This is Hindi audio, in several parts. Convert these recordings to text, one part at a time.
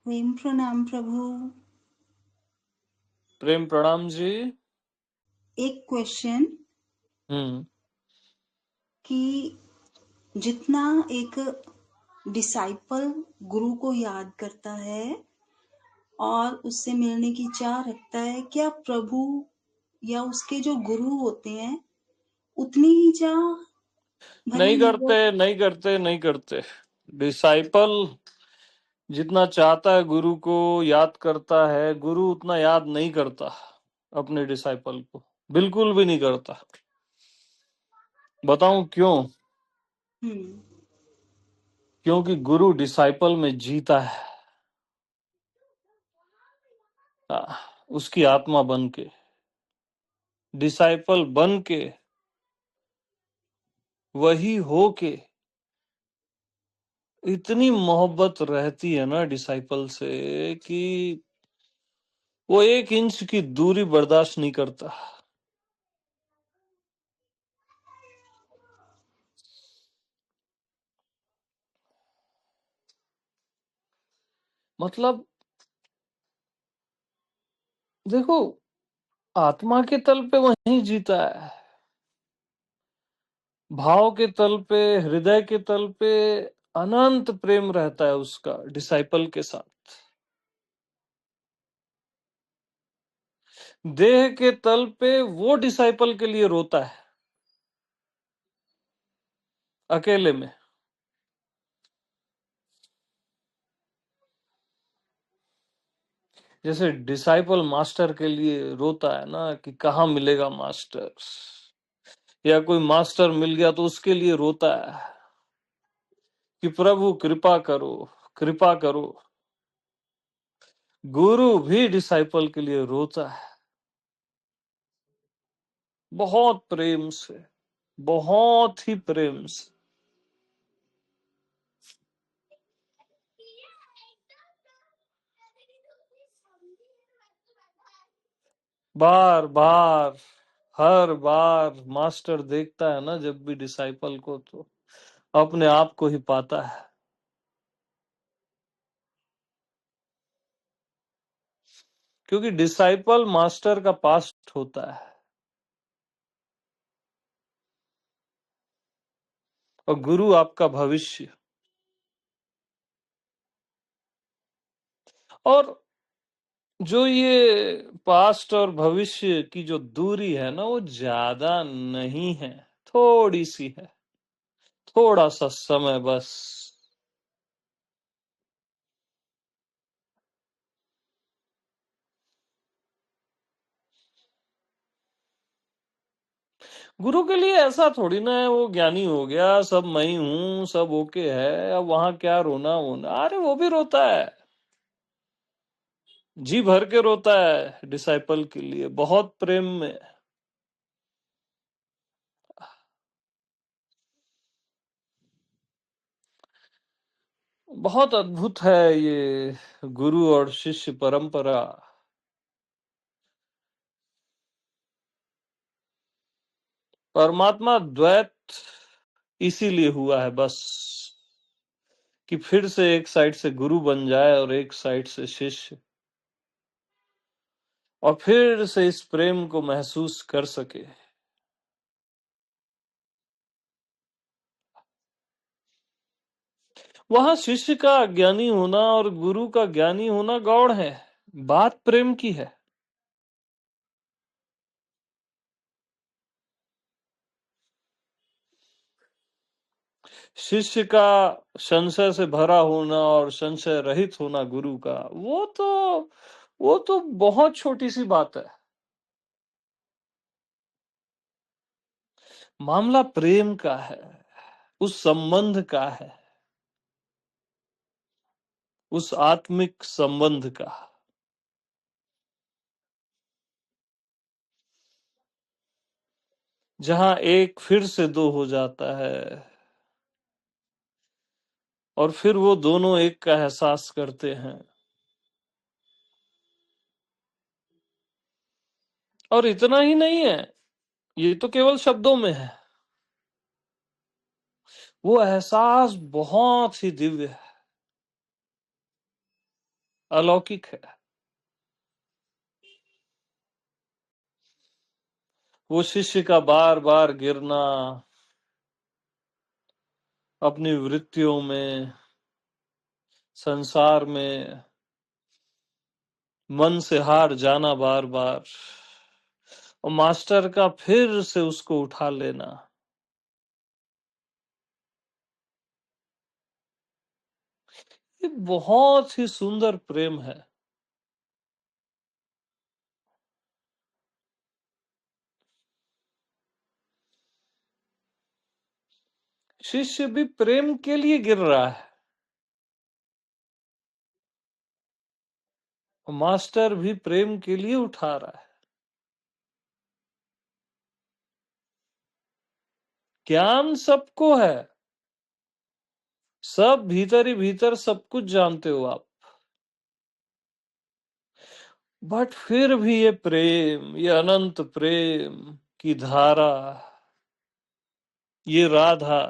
प्रेम प्रणाम प्रभु। प्रेम प्रणाम जी। एक क्वेश्चन हम्म। कि जितना एक डिसाइपल गुरु को याद करता है और उससे मिलने की चाह रखता है, क्या प्रभु या उसके जो गुरु होते हैं उतनी ही चाह भरे नहीं वो? करते, नहीं करते, नहीं करते। डिसाइपल जितना चाहता है गुरु को, याद करता है, गुरु उतना याद नहीं करता अपने डिसाइपल को। बिल्कुल भी नहीं करता। बताऊं क्यों? हम्म। क्योंकि गुरु डिसाइपल में जीता है। आ, उसकी आत्मा बन के, डिसाइपल बन के, वही हो के इतनी मोहब्बत रहती है ना डिसाइपल से कि वो 1 इंच की दूरी बर्दाश्त नहीं करता। मतलब देखो, आत्मा के तल पे वही जीता है, भाव के तल पे, हृदय के तल पे अनंत प्रेम रहता है उसका डिसाइपल के साथ। देह के तल पे वो डिसाइपल के लिए रोता है अकेले में। जैसे डिसाइपल मास्टर के लिए रोता है ना कि कहाँ मिलेगा मास्टर, या कोई मास्टर मिल गया तो उसके लिए रोता है कि प्रभु कृपा करो, कृपा करो। गुरु भी डिसाइपल के लिए रोता है, बहुत प्रेम से, बहुत ही प्रेम से। बार बार, हर बार मास्टर देखता है ना जब भी डिसाइपल को, तो अपने आप को ही पाता है। क्योंकि डिसाइपल मास्टर का पास्ट होता है और गुरु आपका भविष्य। और जो ये पास्ट और भविष्य की जो दूरी है ना, वो ज्यादा नहीं है, थोड़ी सी है, थोड़ा सा समय बस। गुरु के लिए ऐसा थोड़ी ना है वो ज्ञानी हो गया, सब मैं ही हूं, सब ओके है, अब वहां क्या रोना वोना। अरे वो भी रोता है, जी भर के रोता है डिसाइपल के लिए, बहुत प्रेम में। बहुत अद्भुत है ये गुरु और शिष्य परंपरा। परमात्मा द्वैत इसीलिए हुआ है बस, कि फिर से एक साइड से गुरु बन जाए और एक साइड से शिष्य, और फिर से इस प्रेम को महसूस कर सके। वहां शिष्य का ज्ञानी होना और गुरु का ज्ञानी होना गौण है, बात प्रेम की है। शिष्य का संशय से भरा होना और संशय रहित होना गुरु का, वो तो बहुत छोटी सी बात है। मामला प्रेम का है, उस संबंध का है, उस आत्मिक संबंध का, जहां एक फिर से दो हो जाता है और फिर वो दोनों एक का एहसास करते हैं। और इतना ही नहीं है, ये तो केवल शब्दों में है, वो एहसास बहुत ही दिव्य है। अलौकिक है। वो शिष्य का बार बार गिरना, अपनी वृत्तियों में, संसार में मन से हार जाना बार बार, और मास्टर का फिर से उसको उठा लेना, ये बहुत ही सुंदर प्रेम है। शिष्य भी प्रेम के लिए गिर रहा है, और मास्टर भी प्रेम के लिए उठा रहा है। ज्ञान सबको है, सब भीतर ही भीतर सब कुछ जानते हो आप, बट फिर भी ये प्रेम, ये अनंत प्रेम की धारा, ये राधा,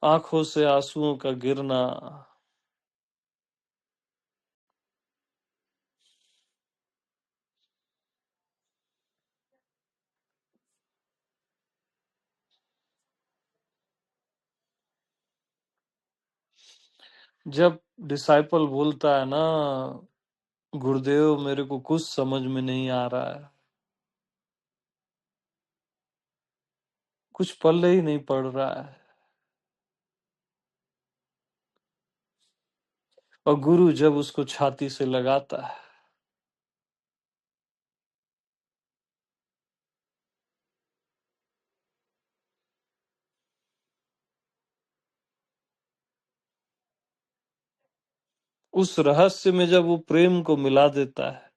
आंखों से आंसुओं का गिरना, जब डिसाइपल बोलता है ना, गुरुदेव मेरे को कुछ समझ में नहीं आ रहा है, कुछ पल्ले ही नहीं पड़ रहा है, और गुरु जब उसको छाती से लगाता है, उस रहस्य में जब वो प्रेम को मिला देता है,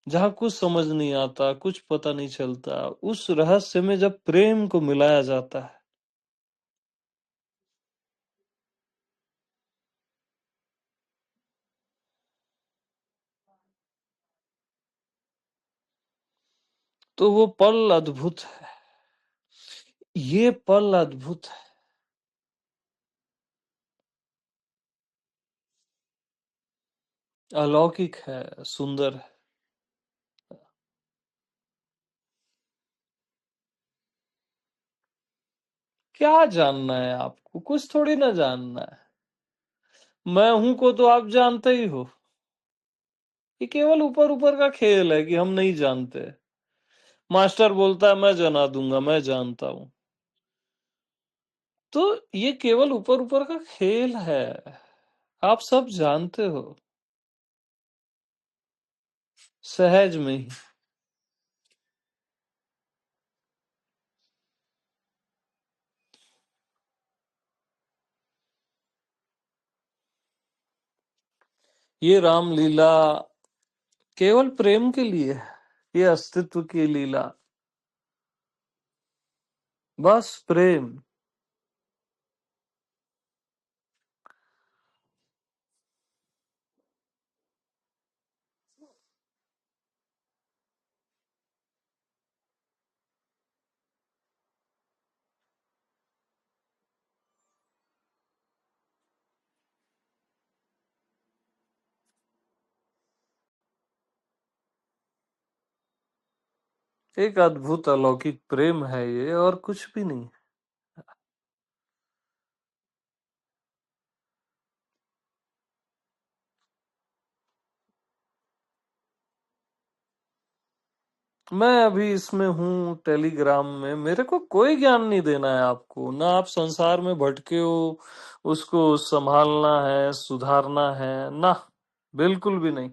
जहां कुछ समझ नहीं आता, कुछ पता नहीं चलता, उस रहस्य में जब प्रेम को मिलाया जाता है, तो वो पल अद्भुत है। ये पल अद्भुत है, अलौकिक है, सुंदर है। क्या जानना है आपको? कुछ थोड़ी ना जानना है। मैं हूं को तो आप जानते ही हो। ये केवल ऊपर ऊपर का खेल है कि हम नहीं जानते। मास्टर बोलता है मैं जना दूंगा, मैं जानता हूं। तो ये केवल ऊपर ऊपर का खेल है, आप सब जानते हो, सहज में ही। ये रामलीला केवल प्रेम के लिए है, ये अस्तित्व की लीला, बस प्रेम। एक अद्भुत अलौकिक प्रेम है ये, और कुछ भी नहीं। मैं अभी इसमें हूँ टेलीग्राम में, मेरे को कोई ज्ञान नहीं देना है आपको, ना आप संसार में भटके हो, उसको संभालना है, सुधारना है ना, बिल्कुल भी नहीं।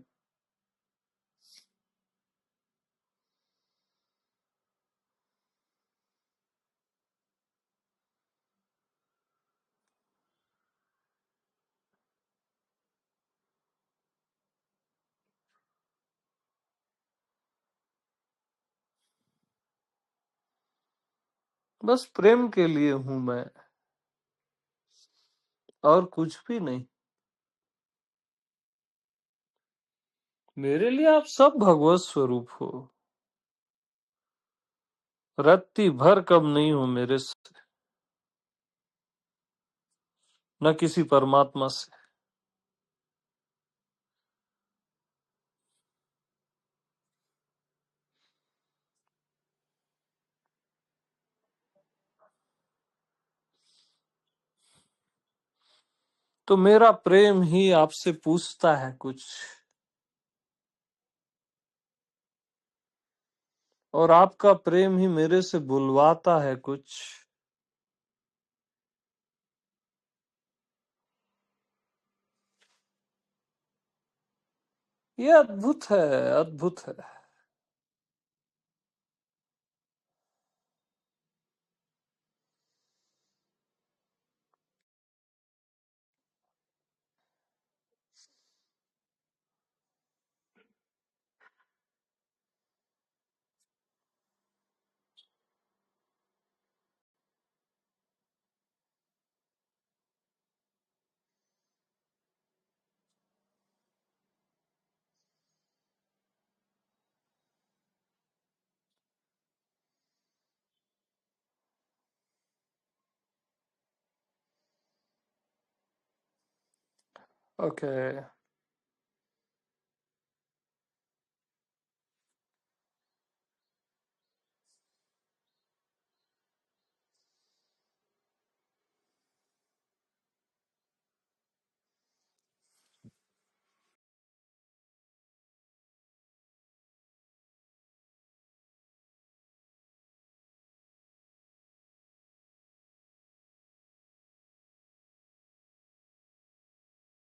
बस प्रेम के लिए हूं मैं, और कुछ भी नहीं। मेरे लिए आप सब भगवत स्वरूप हो। रत्ती भर कब नहीं हूं मेरे से, न किसी परमात्मा से। तो मेरा प्रेम ही आपसे पूछता है कुछ, और आपका प्रेम ही मेरे से बुलवाता है कुछ। ये अद्भुत है, अद्भुत है। ओके